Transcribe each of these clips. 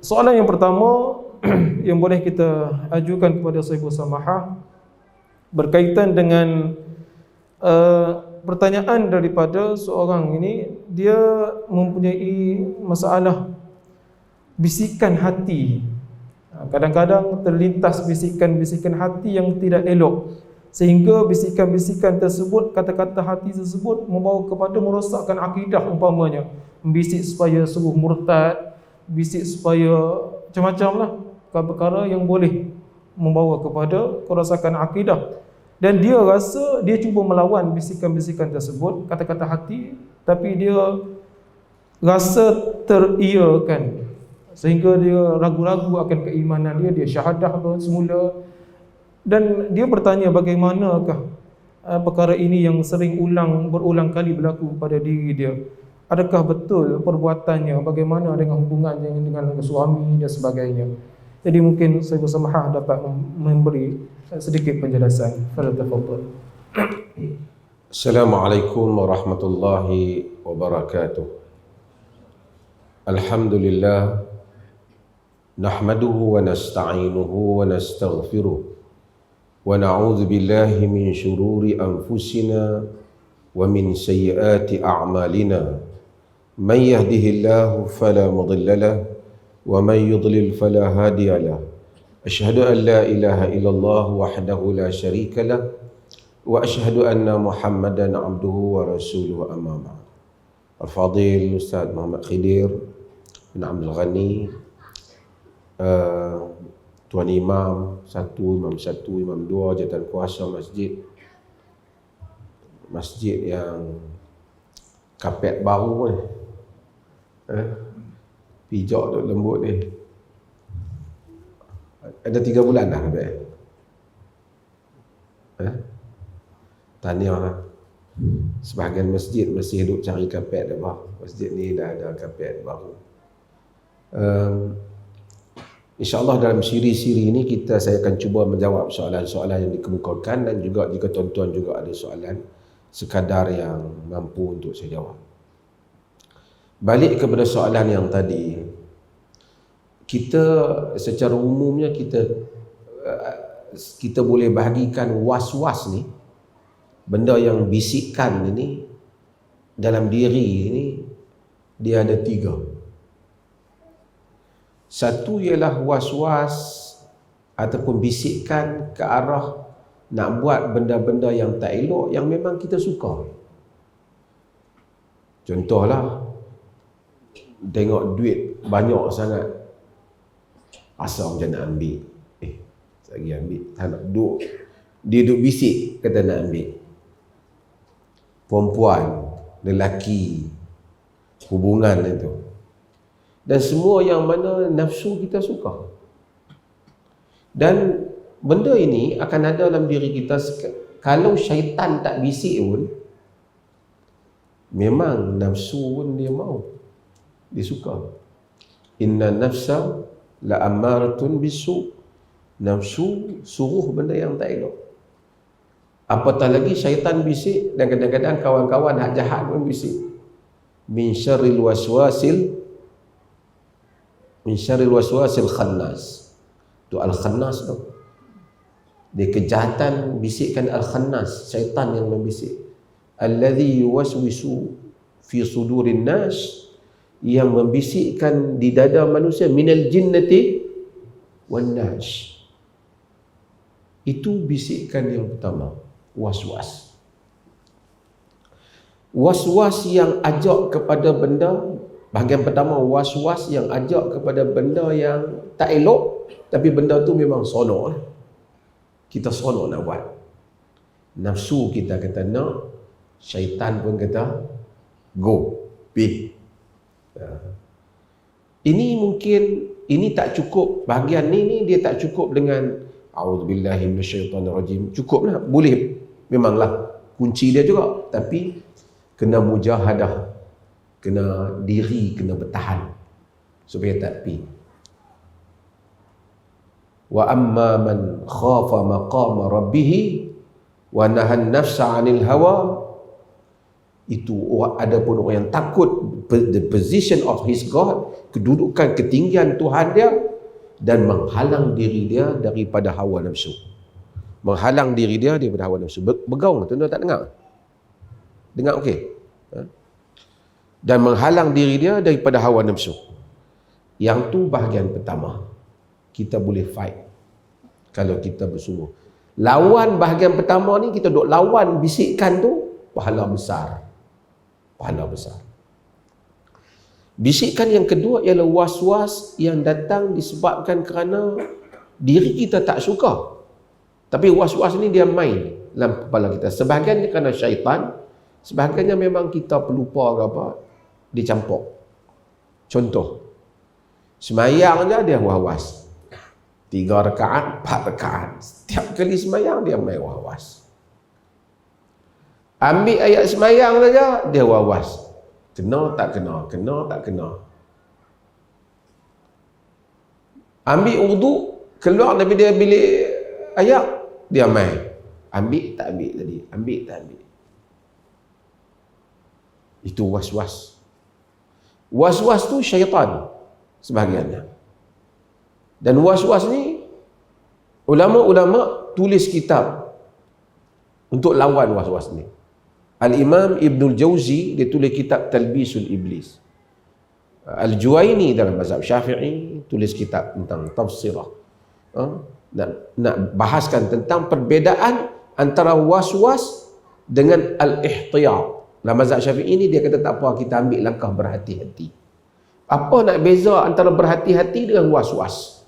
Soalan yang pertama yang boleh kita ajukan kepada Sahibu Samahah berkaitan dengan pertanyaan daripada seorang ini. Dia mempunyai masalah bisikan hati. Kadang-kadang terlintas bisikan-bisikan hati yang tidak elok, sehingga bisikan-bisikan tersebut, kata-kata hati tersebut membawa kepada merosakkan akidah umpamanya. Bisik supaya suruh murtad, bisik supaya macam-macam lah perkara yang boleh membawa kepada kerosakan akidah. Dan dia rasa dia cuba melawan bisikan-bisikan tersebut, kata-kata hati, tapi dia rasa teriakan, sehingga dia ragu-ragu akan keimanan dia syahadah semula. Dan dia bertanya, bagaimanakah perkara ini yang sering berulang kali berlaku pada diri dia? Adakah betul perbuatannya? Bagaimana dengan hubungannya dengan suami dan sebagainya? Jadi mungkin Sahibu Samahah dapat memberi sedikit penjelasan. Tafadhal. Assalamualaikum warahmatullahi wabarakatuh. Alhamdulillah, nahmaduhu wa nasta'inuhu wa nastaghfiruh, wa na'udzu billahi min syururi anfusina wa min sayyiati a'malina. Man yahdihillahu fala mudilla lahu wa man yudlil fala hadiya lahu. Asyhadu an la ilaha illallah wahdahu la syarika lahu wa asyhadu anna Muhammadan abduhu wa rasuluhu, amma ba'd. Al-Fadil Ustaz Muhammad Khidir bin Abdul Ghani, Tuan Imam 1, Imam 1, Imam 2, jawatan kuasa masjid yang kapet baru ni, pijak tu lembut ni, ada 3 bulan dah kapet. Tahniah lah. Sebahagian masjid masih duduk cari kapet dah bah. Masjid ni dah ada kapet baru. InsyaAllah dalam siri-siri ini saya akan cuba menjawab soalan-soalan yang dikemukakan, dan juga jika tuan-tuan juga ada soalan sekadar yang mampu untuk saya jawab. Balik kepada soalan yang tadi, kita secara umumnya kita boleh bahagikan was-was ni, benda yang bisikan ini dalam diri ini, dia ada 3. Satu ialah was-was ataupun bisikan ke arah nak buat benda-benda yang tak elok, yang memang kita suka. Contohlah, tengok duit banyak sangat, asal macam nak ambil, lagi ambil, tak nak duduk, dia duduk bisik kata nak ambil. Perempuan, lelaki, hubungan itu, dan semua yang mana nafsu kita suka. Dan benda ini akan ada dalam diri kita. Kalau syaitan tak bisik pun, memang nafsu pun dia mau, dia suka. Inna nafsa la ammaratun bisu. Nafsu suruh benda yang tak elok. Apatah lagi syaitan bisik, dan kadang-kadang kawan-kawan hak jahat pun bisik. Min syarril waswasil khannas. Tu al-khannas tu, dia kejahatan bisikkan al-khannas, syaitan yang membisik. Alladhi yuwaswisu fi sudurin nas, yang membisikkan di dada manusia, minal jinnati wan nas. Itu bisikan yang pertama, was-was. Was-was yang ajak kepada benda, bahagian pertama, was-was yang ajak kepada benda yang tak elok, tapi benda tu memang sonok. Kita sonok nak buat. Nafsu kita kata nak, syaitan pun kata go, pergi. Ini mungkin, ini tak cukup, bahagian ni dia tak cukup dengan a'udzubillahi minasyaitonirrajim. Cukuplah, boleh, memanglah kunci dia juga, tapi kena mujahadah, kena diri, kena bertahan supaya tak pergi. Wa amma man khafa maqama rabbih wa nahan nafsa 'anil hawa, itu adapun orang yang takut the position of his God, kedudukan ketinggian Tuhan dia dan menghalang diri dia daripada hawa nafsu. Menghalang diri dia daripada hawa nafsu. Bergaung, tuan-tuan tak dengar? Dengar okey? Dan menghalang diri dia daripada hawa nafsu. Yang tu bahagian pertama. Kita boleh fight kalau kita bersungguh. Lawan bahagian pertama ni, kita duk lawan bisikan tu, pahala besar. Pahala besar. Bisikan yang kedua ialah was-was yang datang disebabkan kerana diri kita tak suka. Tapi was-was ni dia main dalam kepala kita. Sebahagiannya kerana syaitan, sebahagiannya memang kita pelupa ke apa, dicampur. Contoh, semayang je dia was-was. 3 rakaat, 4 rakaat. Setiap kali semayang dia main was-was. Ambil ayat semayang saja, dia was-was. Kena tak kena, kena tak kena. Ambil wudu, keluar daripada bilik ayat, dia main. Ambil tak ambil tadi, ambil tak ambil. Itu was-was. Was-was tu syaitan sebahagiannya. Dan was-was ni, ulama-ulama tulis kitab untuk lawan was-was ni. Al-Imam Ibnul Jauzi, dia tulis kitab Talbisul Iblis. Al-Juwaini dalam mazhab Syafi'i tulis kitab tentang tafsirah. Nak bahaskan tentang perbezaan antara was-was dengan al-ihtiyat. Dalam mazhab Syafi'i ni dia kata tak apa, kita ambil langkah berhati-hati. Apa nak beza antara berhati-hati dengan was-was?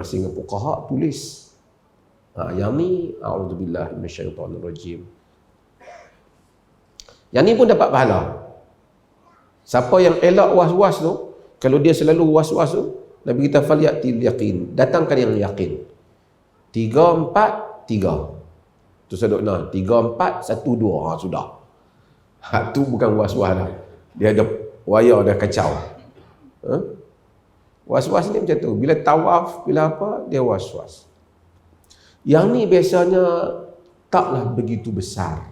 Sehingga fuqaha tulis. Yang ni a'udzubillahi minasyaitonirrajim. Yang ni pun dapat pahala. Siapa yang elak was-was tu, kalau dia selalu was-was tu, Nabi kita falyatil yaqin, datangkan yang yakin. 3 4 3. Tu sedok nah, 3 4 1 2. Sudah. Tu bukan was-was dah. Dia ada wayar dah kacau. Was-was ni macam tu. Bila tawaf, bila apa, dia was-was. Yang ni biasanya taklah begitu besar.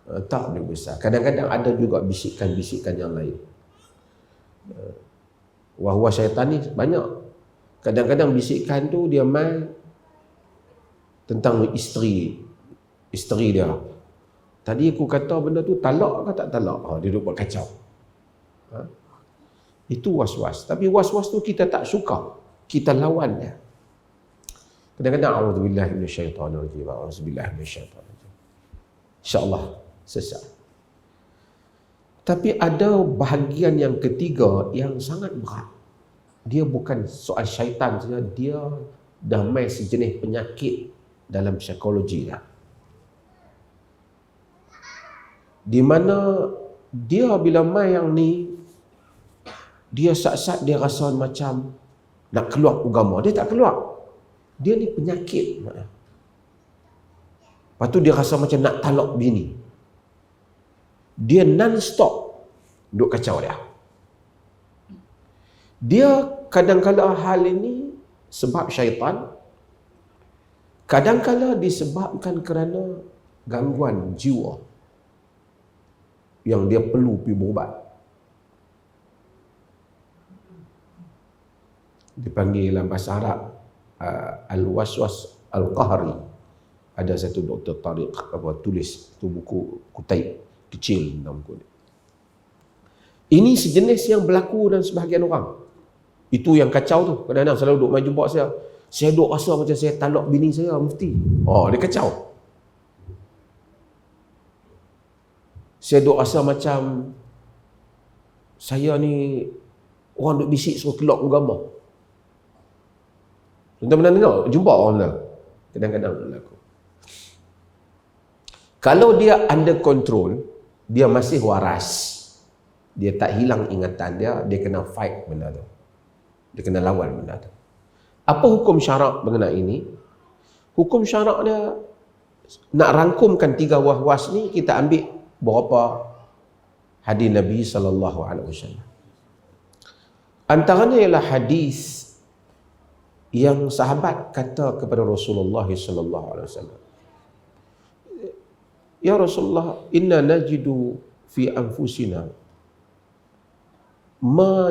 Tak begitu besar. Kadang-kadang ada juga bisikan-bisikan yang lain. Wah-wah syaitan ni banyak. Kadang-kadang bisikan tu dia main tentang isteri dia. Tadi aku kata benda tu talak ke tak talak? Dia duduk buat kacau. Itu was-was. Tapi was-was tu kita tak suka. Kita lawan dia. Kadang-kadang a'udzubillahi minasyaitonirrajim. A'udzubillahi minasyaitonirrajim. InsyaAllah sesat. Tapi ada bahagian yang ketiga yang sangat berat. Dia bukan soal syaitan saja, dia dah main sejenis penyakit dalam psikologi dah. Di mana dia bila main yang ni, dia sat-sat dia rasa macam nak keluar agama. Dia tak keluar. Dia ni penyakit. Lepas tu dia rasa macam nak talak bini. Dia non-stop duk kacau dia. Dia kadang-kadang hal ini sebab syaitan, kadang-kadang disebabkan kerana gangguan jiwa yang dia perlu pergi berubat. Dipanggil dalam bahasa Arab al-waswas al-qahri. Ada satu Dr. Tariq tulis tu buku kutip kecil dalam buku ni. Ini sejenis yang berlaku dan sebahagian orang. Itu yang kacau tu. Kadang-kadang selalu duk main jumpa saya. Saya duk rasa macam saya talak bini saya, mufti. Dia kacau. Saya duk rasa macam saya ni orang duk bisik suruh keluar agama. Tuan-tuan pernah dengar? Jumpa orang tu. Kadang-kadang berlaku. Kalau dia under control, dia masih waras. Dia tak hilang ingatan dia, dia kena fight benda tu. Dia kena lawan benda tu. Apa hukum syarak mengenai ini? Hukum syarak dia, nak rangkumkan 3 was-was ni, kita ambil beberapa hadis Nabi SAW. Antaranya ialah hadis yang sahabat kata kepada Rasulullah SAW. Ya Rasulullah, inna najidu fi anfusina ma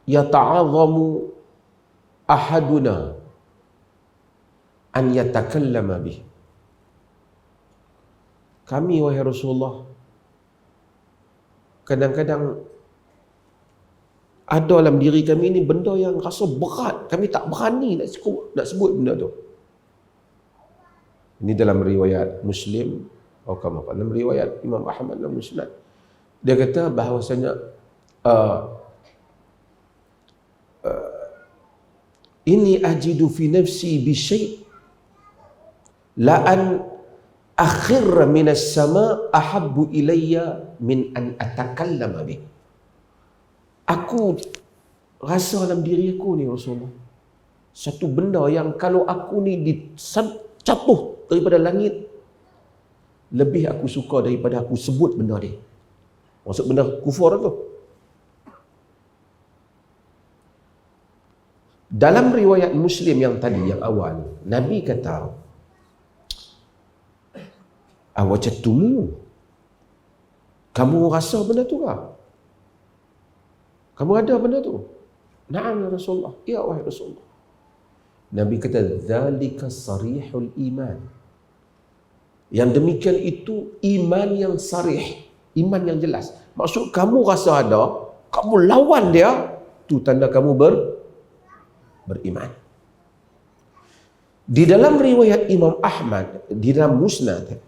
yata'azzamu ahaduna an yatakallama bih. Kami, wahai Rasulullah, kadang-kadang ada dalam diri kami ni benda yang rasa berat, kami tak berani nak sebut benda tu. Ini dalam riwayat Muslim, dalam riwayat Imam Ahmad dalam Musnad. Dia kata bahawasanya ini ajidu fi nafsi bi syai' la an akhir minas sama ahabbu ilayya min an atakallama bih. Aku rasa dalam diri aku ni Rasulullah, satu benda yang kalau aku ni jatuh daripada langit, lebih aku suka daripada aku sebut benda ni. Maksud benda kufur tu. Dalam riwayat Muslim yang tadi, yang awal, Nabi kata, awajatumu, kamu rasa benda tu ke? Kamu ada benda tu? Na'am ya Rasulullah. Ya wahai Rasulullah. Nabi kata, dzalika sarihul iman. Yang demikian itu iman yang sarih, iman yang jelas. Maksud kamu rasa ada, kamu lawan dia, tu tanda kamu beriman. Di dalam riwayat Imam Ahmad, di dalam Musnad,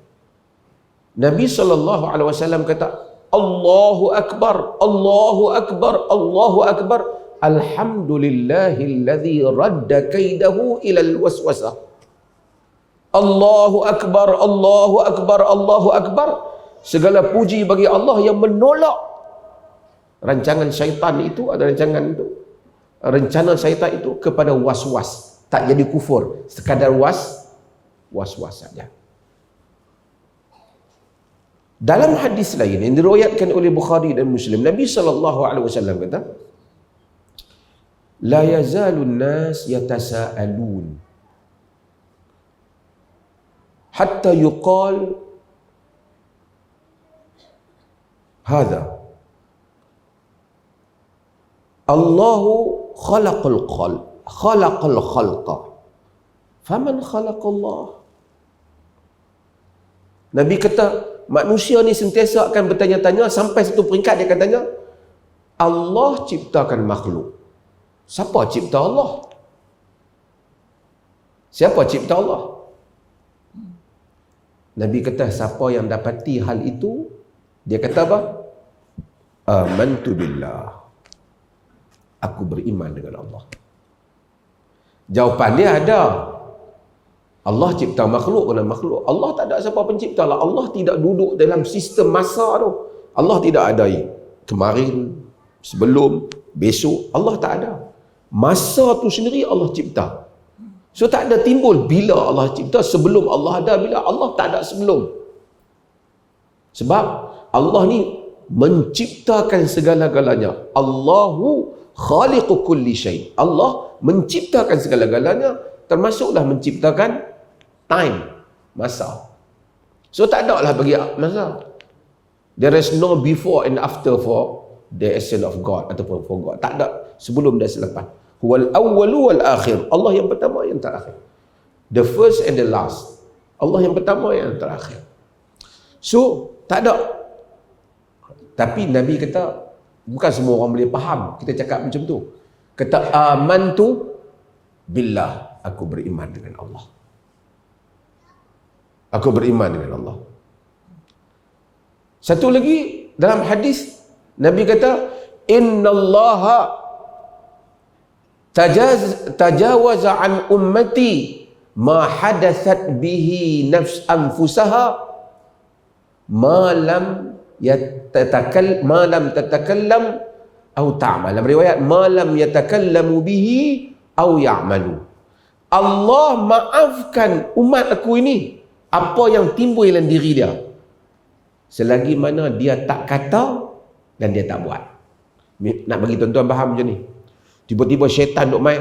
Nabi SAW kata, Allahu Akbar, Allahu Akbar, Allahu Akbar, alhamdulillahilladzi radda kaidahu ilal waswasah. Allahu Akbar, Allahu Akbar, Allahu Akbar. Segala puji bagi Allah yang menolak rancangan syaitan itu, ada rencana syaitan itu kepada was-was. Tak jadi kufur, sekadar was-was saja. Dalam hadis lain yang diriwayatkan oleh Bukhari dan Muslim, Nabi SAW kata, la yazalun nas yatasaalun hatta yuqal hadha Allahu khalaqal khalqa faman khalaqallah. Nabi kata manusia ni sentiasa akan bertanya-tanya sampai satu peringkat dia akan tanya, Allah ciptakan makhluk. Siapa cipta Allah? Siapa cipta Allah? Nabi kata siapa yang dapati hal itu, dia kata apa? Amantu billah. Aku beriman dengan Allah. Jawapan dia ada. Allah cipta makhluk kena makhluk. Allah tak ada siapa pencipta lah. Allah tidak duduk dalam sistem masa tu. Allah tidak ada kemarin, sebelum, besok. Allah tak ada. Masa tu sendiri Allah cipta. So tak ada timbul bila Allah cipta, sebelum Allah ada, bila Allah tak ada sebelum. Sebab Allah ni menciptakan segala-galanya. Allahu khaliqu kulli syai. Allah menciptakan segala-galanya, termasuklah menciptakan time, masa. So tak ada lah bagi masa. There is no before and after for the essence of God ataupun for God. Tak ada sebelum dan selepas. Huwal awwalu wal akhir. Allah yang pertama, yang terakhir. The first and the last. Allah yang pertama, yang terakhir. So tak ada. Tapi Nabi kata, bukan semua orang boleh faham kita cakap macam tu. Kata amantu billah, aku beriman dengan Allah. Aku beriman dengan Allah. Satu lagi dalam hadis Nabi kata, innallaha tajawaza an ummati ma hadathat bihi nafs anfusaha ma lam tatakallam atau ta'mal. Dalam riwayat ma lam yatakallamu bihi atau ya'malu. Allah maafkan umat aku ini apa yang timbul dalam diri dia, selagi mana dia tak kata dan dia tak buat. Nak bagi tuan-tuan faham macam ni. Tiba-tiba syaitan duk main,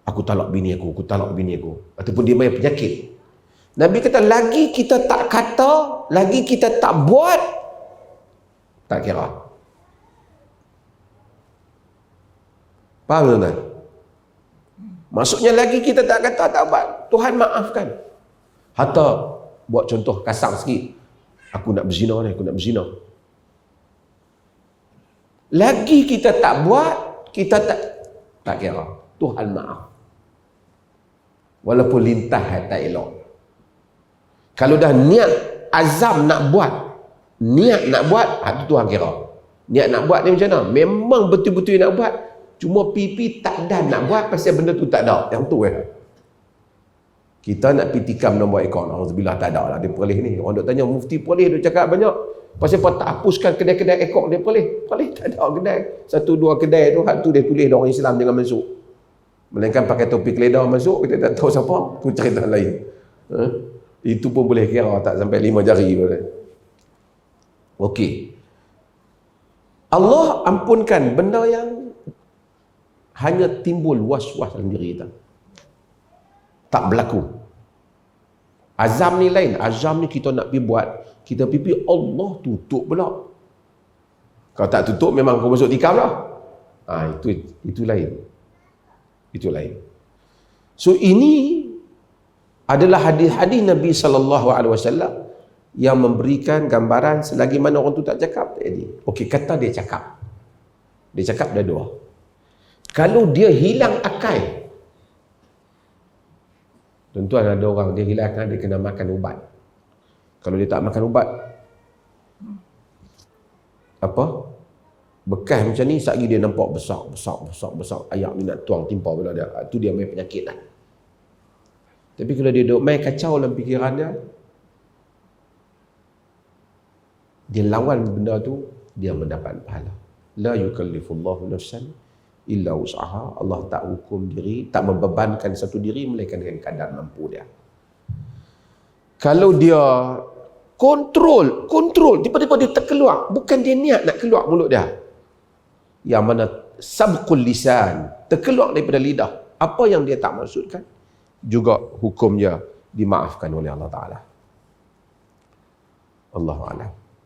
aku talak bini aku, ataupun dia main penyakit. Nabi kata lagi kita tak kata, lagi kita tak buat, tak kira. Faham tuan? Maksudnya lagi kita tak kata tak buat, Tuhan maafkan. Hatta buat contoh kasar sikit, aku nak berzina ni, aku nak berzina. Lagi kita tak buat, kita tak kira. Tuhan maaf. Walaupun lintah tak elok. Kalau dah niat azam nak buat, niat nak buat, itu Tuhan kira. Niat nak buat ni macam mana? Memang betul-betul nak buat, cuma pipi tak ada nak buat pasal benda tu tak ada. Yang tu kita nak pergi tikam nombor akaun, alhamdulillah tak ada lah dia perlih ni. Orang duk tanya mufti perlih, duk cakap banyak. Pasal apa tak hapuskan kedai-kedai akaun dia perlih? Perlih tak ada kedai. 1-2 kedai tu, hak tu dia tulis orang Islam jangan masuk. Melainkan pakai topi keledar masuk, kita tak tahu siapa, tu cerita lain. Itu pun boleh kira tak sampai 5 jari pun. Okey. Allah ampunkan benda yang hanya timbul was-was dalam diri kita. Tak berlaku. Azam ni lain. Azam ni kita nak pergi buat, kita pergi Allah tutup pula. Kalau tak tutup memang kau masuk tikam lah. Itu lain. Itu lain. So ini adalah hadis-hadis Nabi SAW yang memberikan gambaran selagi mana orang tu tak cakap tak jadi. Okey, kata dia cakap. Dia cakap dah dua. Kalau dia hilang akal, tuan-tuan ada orang dia hilang akal, dia kena makan ubat. Kalau dia tak makan ubat, apa? Bekas macam ni, sekali dia nampak besar. Ayak ni nak tuang timpa pada dia. Itu dia main penyakit lah. Tapi kalau dia duduk main kacau dalam fikiran dia, dia lawan benda tu, dia mendapat pahala. La yukallifullahu nafsan illa wus'aha. Allah tak hukum diri, tak membebankan satu diri melainkan dengan kadar mampu dia. Kalau dia kontrol, tiba-tiba dia terkeluar, bukan dia niat nak keluar mulut dia. Yang mana sabqul lisan, terkeluar daripada lidah, apa yang dia tak maksudkan, juga hukumnya dimaafkan oleh Allah Ta'ala. Allahu a'lam.